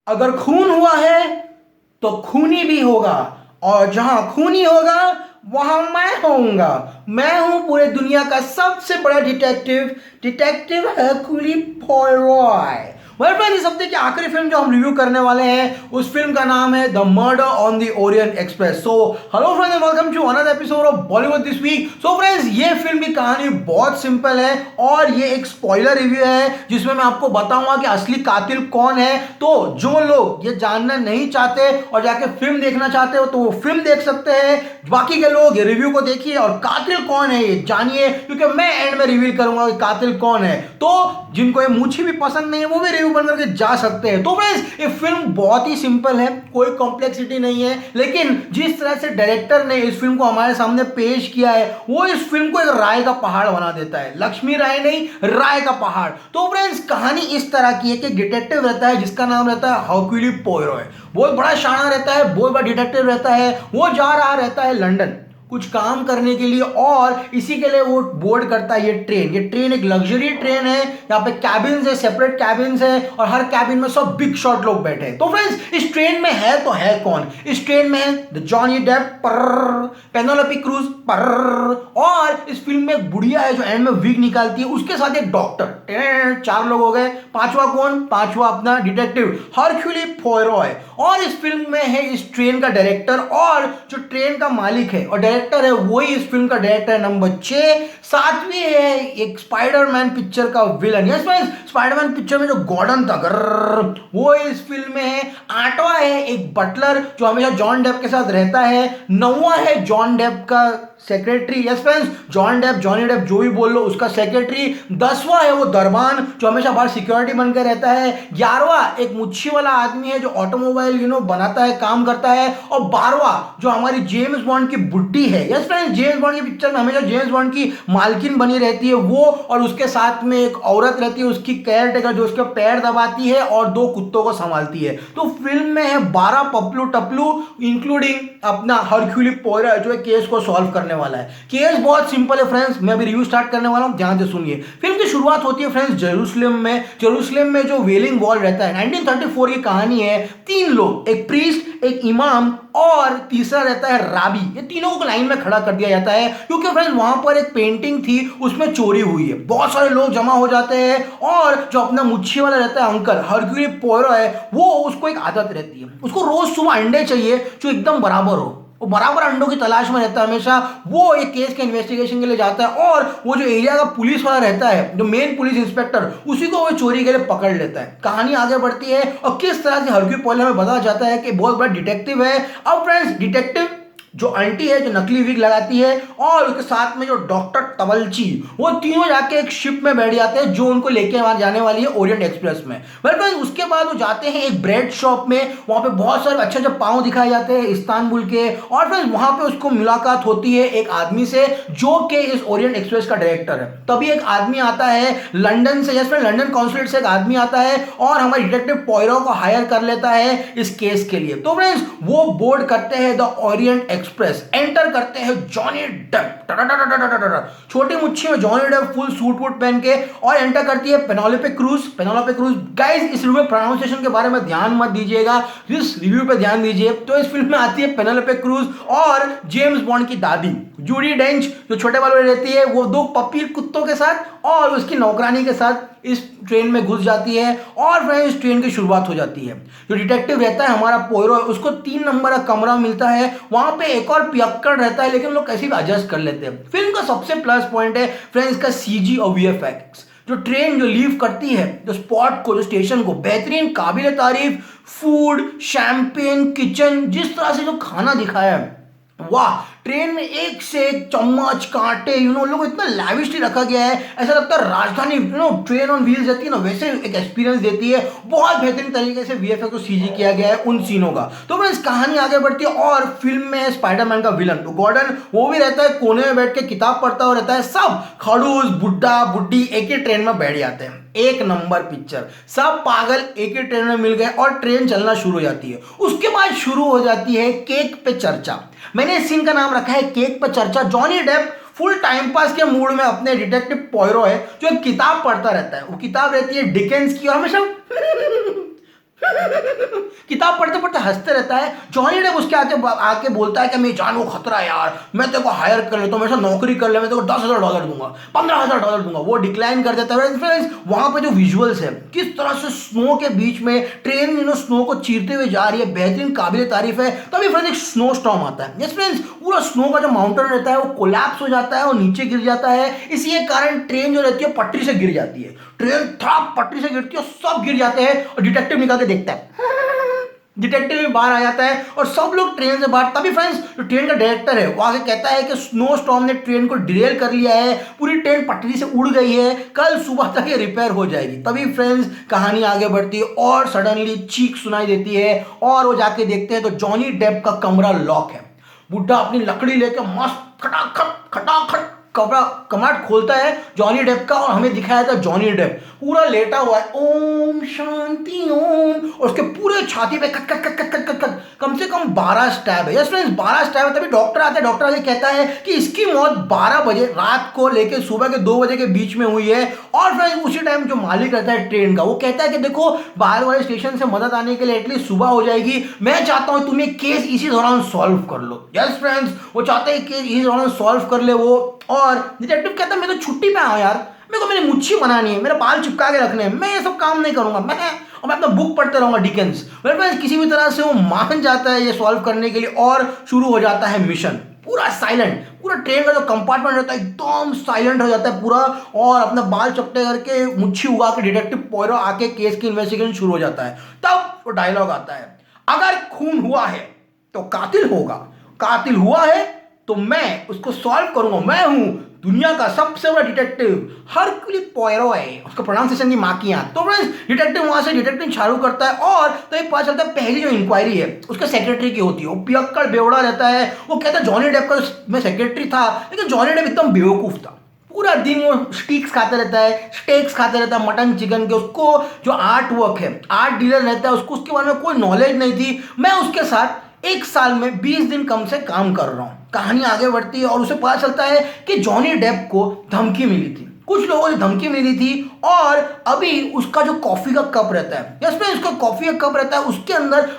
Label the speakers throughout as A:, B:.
A: अगर खून हुआ है तो खूनी भी होगा, और जहां खूनी होगा वहां मैं होऊंगा। मैं हूं पूरे दुनिया का सबसे बड़ा डिटेक्टिव, डिटेक्टिव हरक्यूली पॉयरोट। वेल फ्रेंड्स, इस हफ्ते की आखिरी फिल्म जो हम रिव्यू करने वाले हैं उस फिल्म का नाम है the murder on the Orient Express. So hello friends, welcome to another episode of Bollywood this week. So friends, ये फिल्म की कहानी बहुत सिंपल है और ये एक स्पॉइलर रिव्यू है जिसमें मैं आपको बताऊंगा कि असली कातिल कौन है। तो जो लोग ये जानना नहीं चाहते और जाके फिल्म देखना चाहते हो तो वो फिल्म देख सकते हैं। बाकी के लोग ये रिव्यू को देखिए और कातिल कौन है ये जानिए, क्योंकि मैं एंड में रिवील करूंगा कि कातिल कौन है। तो जिनको ये मूछी भी पसंद नहीं है वो भी रिव्यू बन करके जा सकते हैं। तो फ्रेंड्स, ये फिल्म बहुत ही सिंपल है, कोई कॉम्प्लेक्सिटी नहीं है, लेकिन जिस तरह से डायरेक्टर ने इस फिल्म को हमारे सामने पेश किया है वो इस फिल्म को एक राय का पहाड़ बना देता है। लक्ष्मी राय नहीं, राय का पहाड़। तो फ्रेंड्स, कहानी इस तरह की है कि डिटेक्टिव रहता है जिसका नाम रहता है हरक्यूली पॉयरोट। बहुत बड़ा शाना रहता है, बहुत बड़ा डिटेक्टिव रहता है। वो जा रहा रहता है लंदन कुछ काम करने के लिए और इसी के लिए वो बोर्ड करता है ये ट्रेन। ये ट्रेन एक लग्जरी ट्रेन है, यहाँ पे कैबिन्स है, सेपरेट कैबिन्स है और हर कैबिन में सब बिग शॉट लोग बैठे हैं। तो फ्रेंड्स, इस ट्रेन में है तो है कौन? इस ट्रेन में है द जॉनी डेप पर, पेनेलोपी क्रूज पर, और इस फिल्म में एक बुढ़िया है जो एंड में विग निकालती है, उसके साथ एक डॉक्टर। चार लोग हो गए। पांचवा कौन? पांचवा अपना डिटेक्टिव हरक्यूली पॉयरोट। और इस फिल्म में है इस ट्रेन का डायरेक्टर और जो ट्रेन का मालिक है और डायरेक्टर है वही इस फिल्म का डायरेक्टर नंबर 6। सातवीं है एक स्पाइडरमैन पिक्चर का villain. Yes friends, Spiderman picture में जो गॉर्डन था वो इस फिल्म में है। आठवां है एक बटलर जो हमेशा जॉन डेप के साथ रहता है। नौवां है जॉन डेप का secretary. Yes friends, John Depp, Johnny Depp जो भी बोल लो, उसका सेक्रेटरी। 10वां है वो दरबान जो हमेशा बाहर सिक्योरिटी बनकर रहता है। 11वां एक मुच्छी वाला आदमी है जो ऑटोमोबाइल बनाता है, काम करता है। और 12वां जो हमारी जेम्स बॉन्ड की बुड्ढी है। यस फ्रेंड्स, जेम्स बॉन्ड की पिक्चर में हमेशा जेम्स बॉन्ड की मालकिन बनी रहती है वो, और उसके साथ में एक औरत रहती है उसकी केयर टेकर जो उसके पैर दबाती है और 2 कुत्तों को संभालती है। तो फिल्म में है 12 पपलू टपलू, इंक्लूडिंग अपना हरक्यूली पॉयरोट जो है केस को सॉल्व करने वाला है। केस बहुत सिंपल है फ्रेंड्स, मैं अभी रिव्यू स्टार्ट करने वाला हूं, ध्यान से सुनिए। फिल्म की शुरुआत होती है फ्रेंड्स जेरूसलम में जो वेलिंग वॉल रहता है। 1934 की कहानी है। 3 लोग, एक प्रीस्ट, एक इमाम और तीसरा रहता है राबी। ये तीनों को लाइन में खड़ा कर दिया जाता है क्योंकि फ्रेंड्स वहां पर एक पेंटिंग थी उसमें चोरी हुई है। बहुत सारे लोग जमा हो जाते हैं और जो अपना मुच्छी वाला रहता है अंकल हरक्यूली पॉयरोट है वो, उसको एक आदत रहती है, उसको रोज सुबह अंडे चाहिए जो एकदम बराबर हो। वो बराबर अंडों की तलाश में रहता है हमेशा। वो एक केस के इन्वेस्टिगेशन के लिए जाता है और वो जो एरिया का पुलिस वाला रहता है, जो मेन पुलिस इंस्पेक्टर, उसी को वो चोरी के लिए पकड़ लेता है। कहानी आगे बढ़ती है और किस तरह से हरक्यूली पॉयरोट में बताया जाता है कि बहुत बड़ा डिटेक्टिव है। अब फ्रेंड्स, डिटेक्टिव जो आंटी है जो नकली विग लगाती है और उसके साथ में जो डॉक्टर तवलची, वो तीनों जाके एक शिप में बैठ जाते हैं जो उनको लेके वहां जाने वाली है ओरिएंट एक्सप्रेस में। वेल फ्रेंड्स, उसके बाद वो जाते हैं एक ब्रेड शॉप में, वहां पे बहुत सारे अच्छे अच्छे पाँव दिखाए जाते हैं इस्तांबुल के। और फ्रेंड्स वहां पे उसको मुलाकात होती है एक आदमी से जो कि इस ओरिएंट एक्सप्रेस का डायरेक्टर है। तभी एक आदमी आता है लंदन से, यस फ्रेंड, लंदन कॉन्सुलेट से एक आदमी आता है और हमारे डिटेक्टिव पॉयरोट को हायर कर लेता है इस केस के लिए। तो फ्रेंड्स, वो बोर्ड करते हैं द ओरिएंट एक्सप्रेस। एंटर करते हैं जॉनी डेप, छोटी मुच्छी में जॉनी डेप फुल सूट वूट पहन के, और एंटर करती है Penelope cruise. Penelope cruise, guys इस रिव्यू में प्रोनाउंसिएशन के बारे में ध्यान मत दीजिएगा, इस रिव्यू पे ध्यान दीजिए। तो इस फिल्म में आती है पेनेलोपी क्रूज और जेम्स बॉन्ड की दादी जूडी डेंच जो छोटे बालों में रहती है, वो 2 पपी कुत्तों के साथ और उसकी नौकरानी के साथ इस ट्रेन में घुस जाती है और फ्रेंड्स ट्रेन की शुरुआत हो जाती है। जो डिटेक्टिव रहता है हमारा पॉयरोट, उसको 3 नंबर का कमरा मिलता है। वहां पे एक और पियक्कड़ रहता है लेकिन लोग कैसे भी एडजस्ट कर लेते हैं। फिल्म का सबसे प्लस पॉइंट है फ्रेंड्स का सीजी और वीएफएक्स। जो ट्रेन जो लीव करती है, जो स्पॉट को, जो स्टेशन को, बेहतरीन, काबिल तारीफ फूड, शैंपेन, किचन, जिस तरह से जो खाना दिखाया है, वाह। ट्रेन में एक से एक चम्मच, कांटे, लोगों को इतना लैविशली रखा गया है, ऐसा लगता है राजधानी ट्रेन ऑन व्हील्स रहती है ना, वैसे एक एक्सपीरियंस देती है। बहुत बेहतरीन तरीके से वीएफएक्स को सीजी किया गया है उन सीनों का। तो फ्रेंड्स कहानी आगे बढ़ती है और फिल्म में स्पाइडरमैन का विलन तो गॉर्डन, वो भी रहता है कोने में बैठ के किताब पढ़ता हुआ रहता है। सब खड़ूस, बुड्ढा, बुड्ढी एक ही ट्रेन में बैठ जाते हैं। एक नंबर पिक्चर, सब पागल एक ही ट्रेन में मिल गए और ट्रेन चलना शुरू हो जाती है। उसके बाद शुरू हो जाती है केक पे चर्चा। मैंने इस सीन का नाम रखा है केक पे चर्चा। Johnny Depp full time pass के मूड में अपने डिटेक्टिव पॉयरोट है जो एक किताब पढ़ता रहता है। वो किताब रहती है डिकेंस की और हमेशा किताब पढ़ते पढ़ते हंसते रहता है। जॉनी डेप उसके आके आके बोलता है कि मेरी जान को खतरा है यार, मैं तेरे को हायर कर लेता हूँ, मेरे साथ नौकरी कर ले, मैं तेरे को $10,000 दूंगा, $15,000 दूंगा। वो डिक्लाइन कर देता है। फ्रेंड्स वहां पे जो विजुअल्स है किस तरह से स्नो के बीच में ट्रेन स्नो को चीरते हुए जा रही है, बेहतरीन काबिल तारीफ है। तभी फ्रेंड्स एक स्नो स्टॉर्म आता है। यस फ्रेंड्स पूरा स्नो का जो माउंटेन रहता है वो कोलैप्स हो जाता है और नीचे गिर जाता है। इसी के कारण ट्रेन जो रहती है पटरी से गिर जाती है। ट्रेन थड़ाक पटरी से गिरती है, सब गिर जाते हैं और डिटेक्टिव निकल के देखता है। डिटेक्टिव भी बाहर आ जाता है और सब लोग ट्रेन से बाहर। तभी फ्रेंड्स जो ट्रेन का डायरेक्टर है वो आगे कहता है कि स्नो स्टॉर्म ने ट्रेन को डिरेल कर लिया है, पूरी ट्रेन पटरी से उड़ गई है, कल सुबह तक ये रिपेयर हो जाएगी। तभी फ्रेंड्स कहानी आगे बढ़ती है और सडनली चीख सुनाई देती है और वो जाके देखते हैं तो जॉनी डेप का कमरा लॉक है। बुढ़ा अपनी लकड़ी लेकर मस्त खटाखट खटाखट कमरा कमाट खोलता है जॉनी डेप का और हमें दिखाया था जॉनी डेप पूरा लेटा हुआ है, ओम शांति ओम, और उसके पूरे छाती पे cut cut cut cut cut cut cut कम से कम 12 स्टैब है। यस फ्रेंड्स 12 स्टैब है। तभी डॉक्टर आता है, डॉक्टर आके कहता है कि इसकी मौत 12 बजे रात को लेकर सुबह के 2 बजे के बीच में हुई है। और फ्रेंड्स उसी टाइम जो मालिक रहता है ट्रेन का वो कहता है कि देखो बाहर वाले स्टेशन से मदद आने के लिए एटलीस्ट सुबह हो जाएगी, मैं चाहता हूं तुम ये केस इसी दौरान सॉल्व कर लो। यस फ्रेंड्स वो चाहते हैं केस इसी दौरान सॉल्व कर ले वो। और डिटेक्टिव कहता है मैं तो छुट्टी पे आया यार, मेरे को मेरी मुच्छी बनानी है, मेरे बाल चिपका के रखने हैं, मैं ये सब काम नहीं करूंगा, मैं अपना बुक पढ़ते रहूंगा डिकेंस। मेरे पास किसी भी तरह से वो मान जाता है ये सॉल्व करने के लिए और शुरू हो जाता है मिशन। पूरा साइलेंट, पूरा ट्रेन का जो कंपार्टमेंट रहता है एकदम साइलेंट हो जाता है पूरा, और अपना बाल चपटे करके मुच्छी उगा के डिटेक्टिव पोयरो आके केस की इन्वेस्टिगेशन शुरू हो जाता है। तब वो डायलॉग आता है, अगर खून हुआ है तो कातिल होगा, कातिल हुआ है तो मैं उसको सॉल्व करूंगा, मैं हूं दुनिया का सबसे बड़ा डिटेक्टिव हरक्यूल पोयरो, उसका प्रोनाउंसिएशन की माँ की यहाँ। तो फ्रेंड्स डिटेक्टिव वहां से डिटेक्टिव चालू करता है और तो एक पता चलता है पहली जो इंक्वायरी है उसके सेक्रेटरी की होती है। वो पियक्कड़ बेवड़ा रहता है, वो कहता है जॉनी डेप का मैं सेक्रेटरी था, लेकिन जॉनी डेप एकदम बेवकूफ था। पूरा दिन वो स्टीक्स खाते रहता है, स्टेक्स खाते रहता है मटन चिकन के। उसको जो आर्ट वर्क है, आर्ट डीलर रहता है, उसको उसके बारे में कोई नॉलेज नहीं थी। मैं उसके साथ 1 साल में 20 दिन कम से काम कर रहा हूं। कहानी आगे बढ़ती है और उसे पता चलता है कि जॉनी डेप को धमकी मिली थी, कुछ लोगों से धमकी मिली थी। और अभी उसका जो कॉफी का कप रहता है, इसमें उसका कॉफी का कप रहता है, उसके अंदर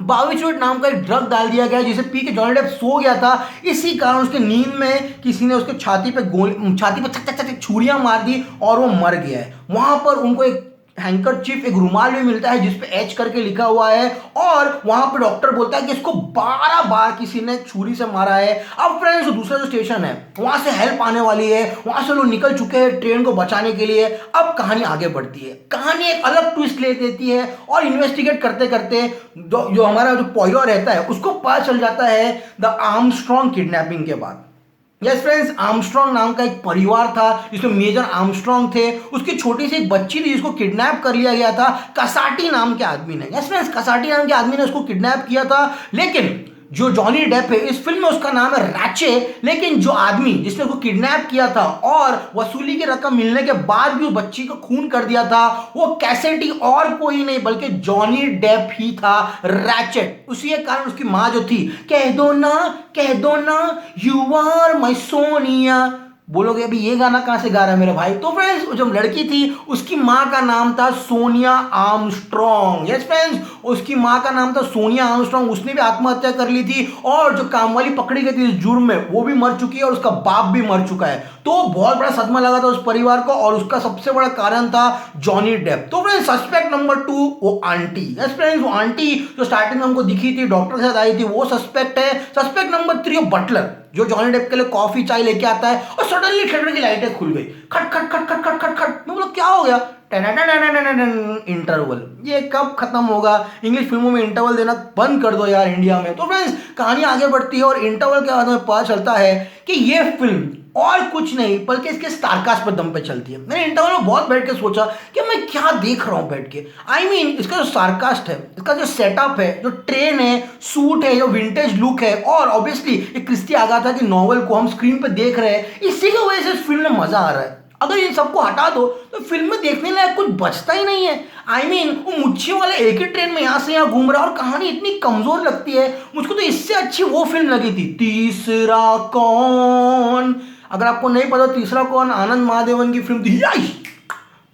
A: बार्बिट्रेट नाम का एक ड्रग डाल दिया गया जिसे पी के जॉनी डेप सो गया था। इसी कारण उसके नींद में किसी ने उसके छाती पे छक छक छक छुरियां मार दी और वो मर गया है। वहां पर उनको एक हैंकरचीफ, एक रुमाल भी मिलता है जिसपे एच करके लिखा हुआ है, और वहां पे डॉक्टर बोलता है कि इसको 12 बार किसी ने छुरी से मारा है। अब फ्रेंड्स दूसरा जो स्टेशन है वहां से हेल्प आने वाली है, वहां से लोग निकल चुके हैं ट्रेन को बचाने के लिए। अब कहानी आगे बढ़ती है, कहानी एक अलग ट्विस्ट ले देती है और इन्वेस्टिगेट करते करते जो हमारा जो पोयरो रहता है उसको पता चल जाता है द आर्मस्ट्रॉन्ग किडनैपिंग के बाद। यस फ्रेंड्स आर्मस्ट्रॉन्ग नाम का एक परिवार था जिसमें मेजर आर्मस्ट्रॉन्ग थे, उसकी छोटी सी एक बच्ची थी जिसको किडनैप कर लिया गया था कसाटी नाम के आदमी ने। यस फ्रेंड्स कसाटी नाम के आदमी ने उसको किडनैप किया था। लेकिन जो जॉनी डेप है इस फिल्म में उसका नाम है रैचे, लेकिन जो आदमी जिसने उसको किडनैप किया था और वसूली की रकम मिलने के बाद भी उस बच्ची को खून कर दिया था वो कैसेटी और कोई नहीं बल्कि जॉनी डेप ही था, रैचेट। उसी के कारण उसकी माँ जो थी, कह दो ना यू आर माय सोनिया, बोलोगे अभी ये गाना कहां से गा रहा है मेरे भाई। तो फ्रेंड्स जो लड़की थी उसकी माँ का नाम था सोनिया आर्मस्ट्रॉन्ग। यस फ्रेंड्स उसकी माँ का नाम था सोनिया आर्मस्ट्रॉन्ग, उसने भी आत्महत्या कर ली थी और जो काम वाली पकड़ी गई थी इस जुर्म में वो भी मर चुकी है और उसका बाप भी मर चुका है। तो बहुत बड़ा सदमा लगा था उस परिवार को और उसका सबसे बड़ा कारण था जॉनी डेप। तो फ्रेंड्स सस्पेक्ट नंबर 2 वो आंटी। यस फ्रेंड्स वो आंटी जो स्टार्टिंग में हमको दिखी थी डॉक्टर के साथ आई थी वो सस्पेक्ट है। सस्पेक्ट नंबर 3 बटलर जो जॉनी डेप के लिए कॉफी चाय लेके आता है और सडनली थिएटर की लाइटें खुल गई, खट खट खट खट खट खट खट। मैं बोला क्या हो गया, इंटरवल, ये कब खत्म होगा, इंग्लिश फिल्मों में इंटरवल देना बंद कर दो यार इंडिया में। तो फ्रेंड्स कहानी आगे बढ़ती है और इंटरवल के बाद हमें पता चलता है कि ये फिल्म और कुछ नहीं बल्कि इसके स्टारकास्ट पर दम पे चलती है। मैंने इंटरवल में बहुत बैठ के सोचा कि मैं क्या देख रहा हूँ बैठ के। आई मीन इसका जो स्टारकास्ट है, इसका जो सेटअप है, जो ट्रेन है, सूट है, जो विंटेज लुक है और ऑब्वियसली एक क्रिस्टी आगाथा की नॉवल को हम स्क्रीन पे देख रहे हैं, इसी की वजह से इस फिल्म में मजा आ रहा है। अगर इन सबको हटा दो तो फिल्म में देखने लायक कुछ बचता ही नहीं है। आई मीन वो मुच्छी वाले एक ही ट्रेन में यहाँ से यहाँ घूम रहा है और कहानी इतनी कमजोर लगती है। मुझको तो इससे अच्छी वो फिल्म लगी थी तीसरा कौन। अगर आपको नहीं पता तीसरा कौन आनंद महादेवन की फिल्म थी,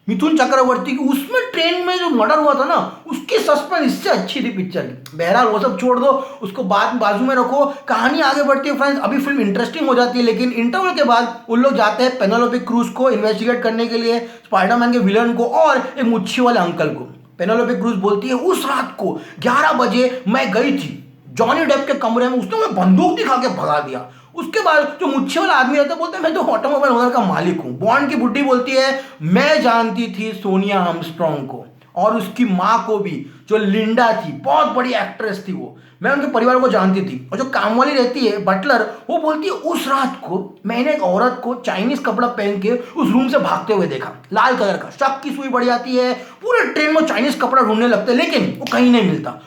A: मिथुन चक्रवर्ती की, उसमें ट्रेन में जो मर्डर हुआ था ना, उसकी सस्पेंस इससे अच्छी थी पिक्चर की। बहरहाल वो सब छोड़ दो, उसको बाजू में रखो, कहानी आगे बढ़ती है फ्रेंड्स। अभी फिल्म इंटरेस्टिंग हो जाती है, लेकिन इंटरवल के बाद उन लोग जाते हैं पेनेलोपे क्रूज को इन्वेस्टिगेट करने के लिए, स्पाइडरमैन के विलन को और एक मुच्छी वाले अंकल को। पेनेलोपे क्रूज बोलती है उस रात को 11 बजे मैं गई थी जॉनी डेप के कमरे में, उसने मुझे बंदूक दिखा के भगा दिया। उसके बाद जो मुच्छे वाला आदमी रहता है बोलता है मैं तो ऑटोमोबाइल ओनर का मालिक हूं। बॉन्ड की बुड्ढी बोलती है मैं जानती थी सोनिया आर्मस्ट्रॉन्ग को और उसकी माँ को भी, जो लिंडा थी, बहुत बड़ी एक्ट्रेस थी वो, मैं उनके परिवार को जानती थी। और जो काम वाली रहती है बटलर, वो बोलती है उस रात को मैंने एक औरत को चाइनीज कपड़ा पहन के उस रूम से भागते हुए देखा, लाल कलर का। शक की सुई बढ़ जाती है, पूरे ट्रेन में चाइनीज कपड़ा ढूंढने लगते हैं, लेकिन वो कहीं नहीं मिलता।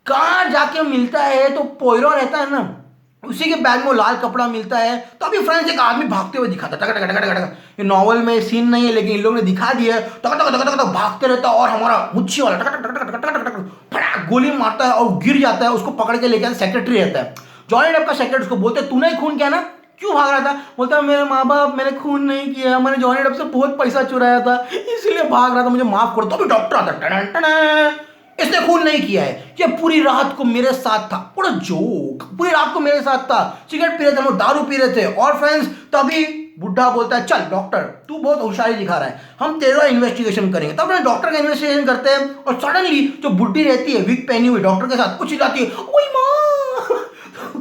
A: कहाँ जाके मिलता है तो पोयरो रहता है ना, उसी के बैग में वो लाल कपड़ा मिलता है। तो अभी फ्रेंड्स एक आदमी भागते हुए दिखाता, टक टक टक टक टक। ये नॉवल में सीन नहीं है, लेकिन इन लोगों ने दिखा दिया है, टक टक टक टक भागते रहता है और हमारा मुच्छी वाला टक टक टक टक टक टक फटाक गोली मारता है और गिर जाता है। उसको पकड़ के लेके सेक्रेटरी रहता है, जॉनी डेप का सेक्रेटरी। उसको बोलते तूने ही खून किया ना, क्यों भाग रहा था? बोलता है मेरे माँ बाप, मैंने खून नहीं किया, मैंने जॉनी डेप से बहुत पैसा चुराया था इसीलिए भाग रहा था, मुझे माफ करो। तो अभी डॉक्टर आता, इसने खून नहीं किया है, ये पूरी रात को मेरे साथ था। पूरा जोक, पूरी रात को मेरे साथ था, सिगरेट पी रहे थे हम लोग, दारू पी रहे थे। और फ्रेंड्स तभी बुढ़ा बोलता है चल डॉक्टर तू बहुत होशियारी दिखा रहा है, हम तेरा इन्वेस्टिगेशन करेंगे। तब डॉक्टर का इन्वेस्टिगेशन करते हैं और सडनली जो बुढ़ी रहती है विग पहनी हुई डॉक्टर के साथ, कुछ जाती है ओए माँ।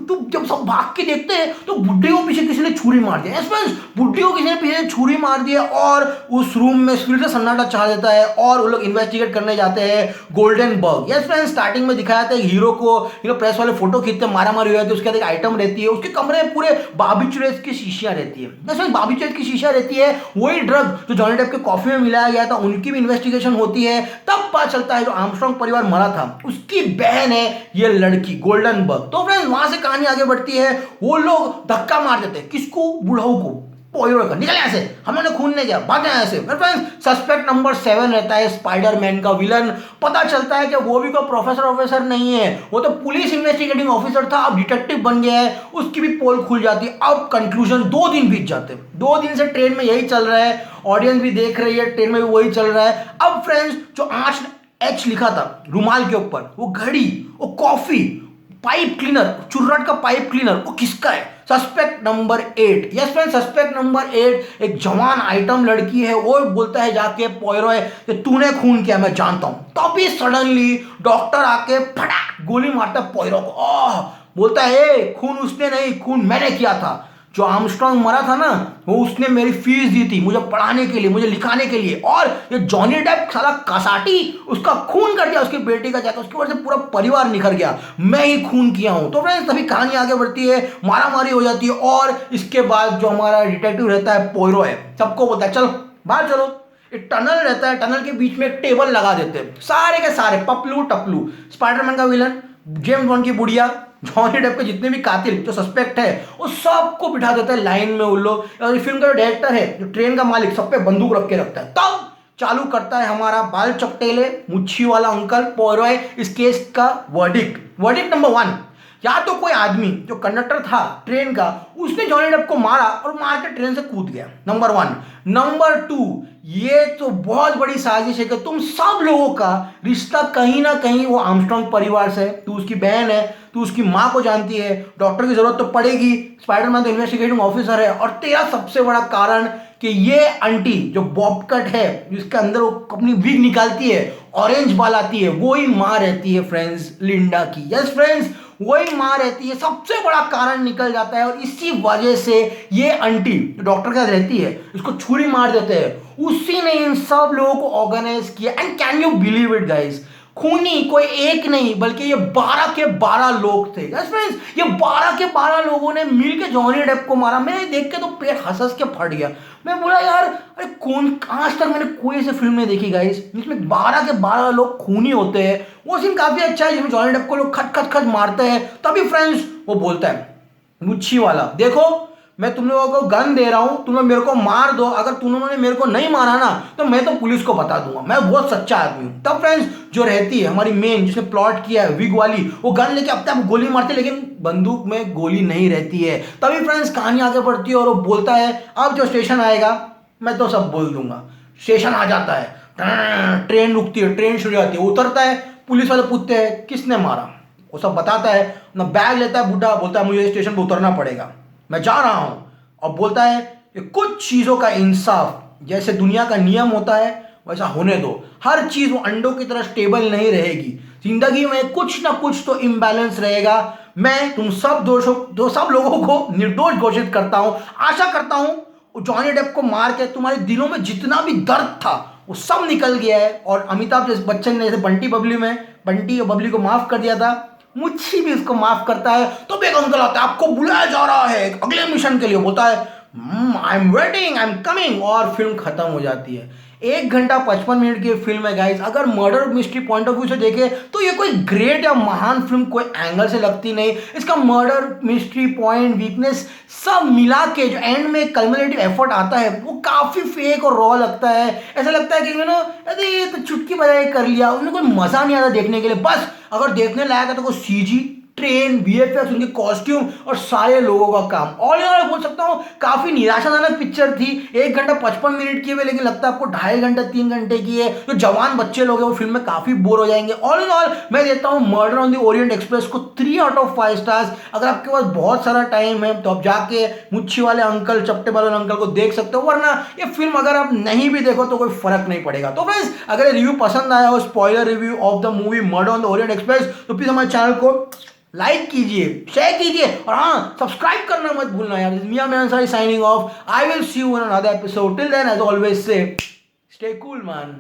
A: तो जब सब भाग के देखते हैं तो बुढ़े को पीछे किसी ने छुरी मार दिया। यस फ्रेंड्स, बुढ़े को किसी ने पीछे छुरी मार दिया और उस रूम में फिर से सन्नाटा छा देता है और वो लोग इन्वेस्टिगेट करने जाते हैं golden bug. Yes friends, starting में दिखाया था हीरो को प्रेस वाले फोटो खींचते मारा मारी हुई, उसके बाद एक आइटम रहती है, उसके कमरे में पूरे बार्बिचुरेस की शीशियां रहती है। यस फ्रेंड्स, बार्बिचुरेस की शीशियां रहती है, वही ड्रग जो जॉनी डेप के कॉफी में मिलाया गया था, उनकी भी इन्वेस्टिगेशन होती है। तब पता चलता है जो आर्मस्ट्रॉन्ग परिवार मरा था उसकी बहन है ये लड़की गोल्डन बग। तो फ्रेंड्स वहां से कहानी आगे बढ़ती है, वो लोग धक्का मार देते हैं किसको, बुढ़ाऊ को, पोयरो का, निकल ऐसे, हमने खून नहीं किया, भाग जाए ऐसे। सस्पेक्ट नंबर 7 रहता है स्पाइडरमैन का विलन। पता चलता है कि वो भी कोई प्रोफेसर नहीं है, वो तो पुलिस इन्वेस्टिगेटिंग ऑफिसर था, अब डिटेक्टिव बन गया है, उसकी भी पोल खुल जाती है। अब कंक्लूजन, 2 दिन बीत जाते हैं, 2 दिन से ट्रेन में यही चल रहा है, ऑडियंस भी देख रही है, ट्रेन में भी वही चल रहा है। अब फ्रेंड्स जो H लिखा था रुमाल के ऊपर, वो घड़ी, वो कॉफी, पाइप क्लीनर, चुर्रट का पाइप क्लीनर, वो किसका है? Suspect number 8। Yes friend, suspect number 8 एक जवान आइटम लड़की है, वो बोलता है जाके पोयरो है कि तूने खून किया, मैं जानता हूं। तभी सडनली डॉक्टर आके फटाक गोली मारता है पोयरो को, बोलता है खून उसने नहीं, खून मैंने किया था। जो आर्मस्ट्रॉन्ग मरा था ना, वो उसने मेरी फीस दी थी मुझे पढ़ाने के लिए, मुझे लिखाने के लिए, और ये जॉनी डेप साला कसाटी उसका खून कर दिया उसकी बेटी का जाकर, उसकी वजह से पूरा परिवार निखर गया, मैं ही खून किया हूं। तो फ्रेंड्स तभी कहानी आगे बढ़ती है, मारामारी हो जाती है और इसके बाद जो हमारा डिटेक्टिव रहता है पोयरो है, सबको बोलता है चलो बाहर चलो। एक टनल रहता है, टनल के बीच में एक टेबल लगा देते हैं, सारे के सारे पपलू टपलू, स्पाइडरमैन का विलन, जेम्स बॉन्ड की बुढ़िया, जॉनी डेप के जितने भी कातिल जो सस्पेक्ट है, वो सबको बिठा देता है लाइन में उन लोग। और फिल्म का जो डायरेक्टर है, जो ट्रेन का मालिक, सब पे बंदूक रख के रखता है। तब चालू करता है हमारा बाल चकटेले मुच्छी वाला अंकल पोयरो इस केस का वर्डिक्ट नंबर 1, या तो कोई आदमी जो कंडक्टर था ट्रेन का, उसने जॉनी डेप को मारा और मार के ट्रेन से कूद गया, नंबर 1। नंबर 2, ये तो बहुत बड़ी साजिश है कि तुम सब लोगों का रिश्ता कहीं ना कहीं वो आर्मस्ट्रॉन्ग परिवार से, तू उसकी बहन है, तू उसकी माँ को जानती है, डॉक्टर की जरूरत तो पड़ेगी, स्पाइडरमैन तो इन्वेस्टिगेटिंग ऑफिसर है, और तेरा सबसे बड़ा कारण कि ये आंटी जो बॉब कट है, जिसके अंदर वो अपनी विग निकालती है, ऑरेंज बाल आती है, वही माँ रहती है फ्रेंड्स लिंडा की। यस फ्रेंड्स, वही माँ रहती है, सबसे बड़ा कारण निकल जाता है। और इसी वजह से ये आंटी जो डॉक्टर के साथ रहती है, इसको छुरी मार देते हैं, उसी ने इन सब लोगों को ऑर्गेनाइज किया। And can you believe it guys, खूनी कोई एक नहीं बल्कि ये 12 के 12 लोग थे। यस फ्रेंड्स, ये 12 के 12 लोगों ने मिलकर जॉनी डेप को मारा। मैंने देख के तो पेट हंस के फट गया। मैं बोला यार, अरे कौन, आज तक मैंने कोई ऐसी फिल्म नहीं देखी गाइस जिसमें 12 के 12 लोग खूनी होते हैं। वो सीन काफी अच्छा है जिसमें जॉनी डेप को लोग खट खट खट मारते हैं। तभी फ्रेंड्स वो बोलता है मुच्छी वाला, देखो मैं तुम लोगों को गन दे रहा हूं, तुम लोग मेरे को मार दो, अगर तुम लोगों ने मेरे को नहीं मारा ना तो मैं तो पुलिस को बता दूंगा, मैं बहुत सच्चा आदमी हूं। तब फ्रेंड्स जो रहती है हमारी मेन, जिसने प्लॉट किया है, विग वाली, वो गन लेके अब तक गोली मारती है, लेकिन बंदूक में गोली नहीं रहती है। तभी फ्रेंड्स कहानी आगे बढ़ती है और वो बोलता है अब जो स्टेशन आएगा मैं तो सब बोल दूंगा। स्टेशन आ जाता है, ट्रेन रुकती है, ट्रेन शुरू हो जाती है, उतरता है, पुलिस वाले पूछते हैं किसने मारा, वो सब बताता है, अपना बैग लेता है, बुढ़ा बोलता है मुझे स्टेशन पर उतरना पड़ेगा, मैं जा रहा हूँ, और बोलता है कि कुछ चीज़ों का इंसाफ, जैसे दुनिया का नियम होता है वैसा होने दो, हर चीज़ वो अंडों की तरह स्टेबल नहीं रहेगी, जिंदगी में कुछ ना कुछ तो इम्बैलेंस रहेगा। मैं तुम सब लोगों को निर्दोष घोषित करता हूं, आशा करता हूं जॉनी डेप को मार के तुम्हारे दिलों में जितना भी दर्द था वो सब निकल गया है, और अमिताभ बच्चन ने जैसे बंटी और बबली को माफ कर दिया था, मुझे भी उसको माफ करता है। तो भी एक अंकल आता है, आपको बुलाया जा रहा है अगले मिशन के लिए, बोलता है I am waiting, I am coming, और फिल्म खत्म हो जाती है। 1 घंटा 55 मिनट की फिल्म है गाइस। अगर murder mystery point of view से देखे तो ये कोई ग्रेट या महान फिल्म कोई एंगल से लगती नहीं। इसका मर्डर मिस्ट्री पॉइंट वीकनेस सब मिला के जो एंड में कल्मुलेटिव एफर्ट आता है वो काफी फेक और रॉ लगता है। ऐसा लगता है कि अरे ये तो चुटकी बजाय कर लिया, उन्हें कोई मजा नहीं आता देखने के लिए। बस अगर देखने लायक है तो कोई सीजी, ट्रेन, वीएफएक्स, उनके कॉस्ट्यूम और सारे लोगों का काम, ऑल इन ऑल बोल सकता हूँ काफी निराशाजनक पिक्चर थी। 1 घंटा 55 मिनट की है लेकिन लगता है आपको 2.5 घंटे 3 घंटे की है। जो जवान बच्चे लोग हैं वो फिल्म में काफी बोर हो जाएंगे। ऑल इन ऑल मैं देता हूँ murder on the Orient express को 3 आउट ऑफ 5 स्टार्स। अगर आपके पास बहुत सारा टाइम है तो आप जाके मुच्छी वाले अंकल, चपटे वाले अंकल को देख सकते हो, वरना ये फिल्म अगर आप नहीं भी देखो तो कोई फर्क नहीं पड़ेगा। तो फ्रेंड्स अगर रिव्यू पसंद आया हो, spoiler review of the movie murder on the Orient express, तो प्लीज हमारे चैनल को लाइक कीजिए, शेयर कीजिए, और हाँ सब्सक्राइब करना मत भूलना यार। मियां मैं Ansari signing off. I will see you in another episode. Till then as always say stay cool man.